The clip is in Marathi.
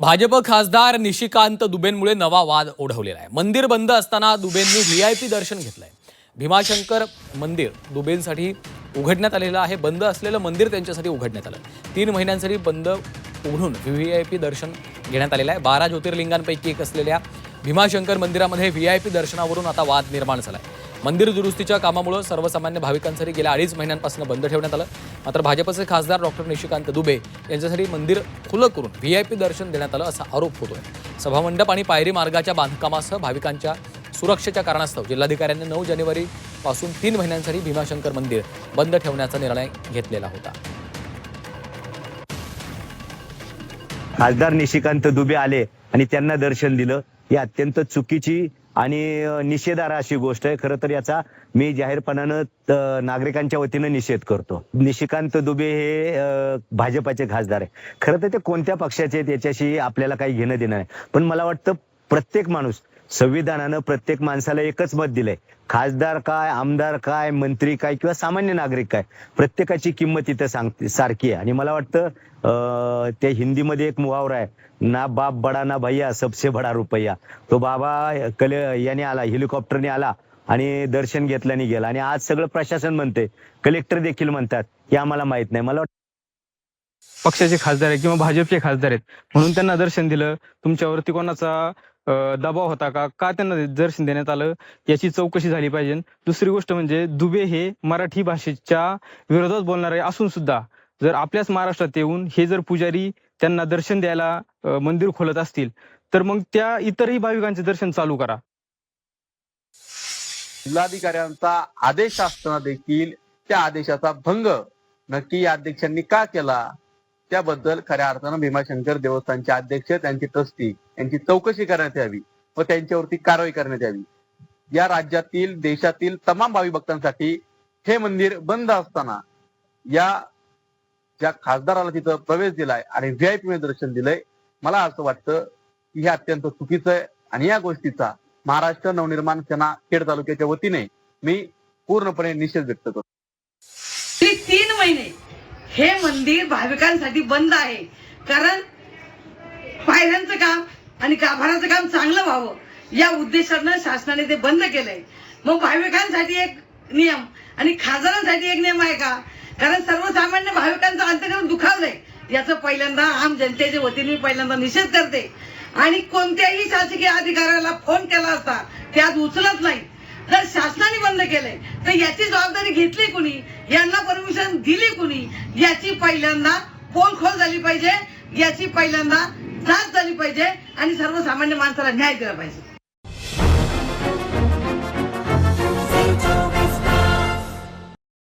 भाजप खासदार निशिकांत दुबेंमुळे नवा वाद ओढवलेला आहे। मंदिर बंद असताना दुबेंनी व्हीआयपी दर्शन घेतलंय। भीमाशंकर मंदिर दुबेंसाठी उघडण्यात आलेलं आहे। बंद असलेलं मंदिर त्यांच्यासाठी उघडण्यात आलं। 3 महिन्यांसाठी बंद उघडून व्हीआयपी दर्शन घेण्यात आलेलं आहे। 12 ज्योतिर्लिंगांपैकी एक असलेल्या भीमाशंकर मंदिरामध्ये व्हीआयपी दर्शनावरून आता वाद निर्माण झालाय। मंदिर दुरुस्तीच्या कामामुळे सर्वसामान्य भाविकांसाठी गेल्या 2.5 महिन्यांपासून बंद ठेवण्यात आलं। मात्र भाजपचे खासदार डॉक्टर निशिकांत दुबे यांच्यासाठी मंदिर खुलं करून व्हीआयपी दर्शन देण्यात आलं असा आरोप होतोय। सभामंडप आणि पायरी मार्गाच्या बांधकामासह भाविकांच्या सुरक्षेच्या कारणास्तव जिल्हाधिकाऱ्यांनी 9 जानेवारीपासून 3 महिन्यांसाठी भीमाशंकर मंदिर बंद ठेवण्याचा निर्णय घेतलेला होता। खासदार निशिकांत दुबे आले आणि त्यांना दर्शन दिलं, ही अत्यंत चुकीची आणि निषेधार्ह अशी गोष्ट आहे। खरं तर याचा मी जाहीरपणानं नागरिकांच्या वतीनं निषेध करतो। निशिकांत दुबे हे भाजपाचे खासदार आहे। खरं तर ते कोणत्या पक्षाचे त्याच्याशी आपल्याला काही घेणं देणं नाही, पण मला वाटतं प्रत्येक माणूस संविधानानं प्रत्येक माणसाला एकच मत दिलंय। खासदार काय, आमदार काय, मंत्री काय किंवा सामान्य नागरिक काय, प्रत्येकाची किंमत इथं सारखी आहे। आणि मला वाटतं त्या हिंदीमध्ये एक मुहावरा आहे, ना बाप बडा ना भैया सबसे बडा रुपया। तो बाबा याने आला, हेलिकॉप्टरने आला आणि दर्शन घेतलं आणि गेला। आणि आज सगळं प्रशासन म्हणते, कलेक्टर देखील म्हणतात की आम्हाला माहित नाही। मला पक्षाचे खासदार आहेत किंवा भाजपचे खासदार आहेत म्हणून त्यांना दर्शन दिलं, तुमच्यावरती कोणाचा दबाव होता का त्यांना दर्शन देण्यात आलं, याची चौकशी झाली पाहिजे। दुसरी गोष्ट म्हणजे दुबे हे मराठी भाषेच्या विरोधात बोलणारे असून सुद्धा जर आपल्याच महाराष्ट्रात येऊन हे जर पुजारी त्यांना दर्शन द्यायला मंदिर खोलत असतील तर मग त्या इतरही भाविकांचे दर्शन चालू करा। जिल्हाधिकाऱ्यांचा आदेश असताना देखील त्या आदेशाचा भंग नक्की या अध्यक्षांनी का केला, त्याबद्दल खऱ्या अर्थानं भीमाशंकर देवस्थानचे अध्यक्ष, त्यांची ट्रस्टी यांची चौकशी करण्यात यावी व त्यांच्यावरती कारवाई करण्यात यावी। या राज्यातील, देशातील तमाम भाविक भक्तांसाठी हे मंदिर बंद असताना या ज्या खासदाराला तिथं प्रवेश दिलाय आणि व्हीआयपी मध्ये दर्शन दिलंय, मला असं वाटतं की हे अत्यंत चुकीचं आहे। आणि या गोष्टीचा महाराष्ट्र नवनिर्माण सेना खेड तालुक्याच्या वतीने मी पूर्णपणे निषेध व्यक्त करतो। 3 महिने हे मंदिर भाविकांसाठी बंद आहे, कारण पायऱ्यांचं काम आणि गाभाऱ्याचं काम चांगलं व्हावं या उद्देशानं शासनाने ते बंद केलंय। मग भाविकांसाठी एक नियम आणि खासदारांसाठी एक नियम आहे का? कारण सर्वसामान्य भाविकांचं अंतःकरण दुखावलंय, याचं पहिल्यांदा आम जनतेच्या वतीने मी पहिल्यांदा निषेध करते। आणि कोणत्याही शासकीय अधिकाऱ्याला फोन केला असता ते आज उचलत नाही। जर शासनाने बंद केलंय तर याची जबाबदारी घेतली कुणी, यांना परमिशन दिली कुणी, याची पहिल्यांदा पोलखोल झाली पाहिजे, याची पहिल्यांदा जांच झाली पाहिजे आणि सर्वसामान्य माणसाला न्याय दिला पाहिजे।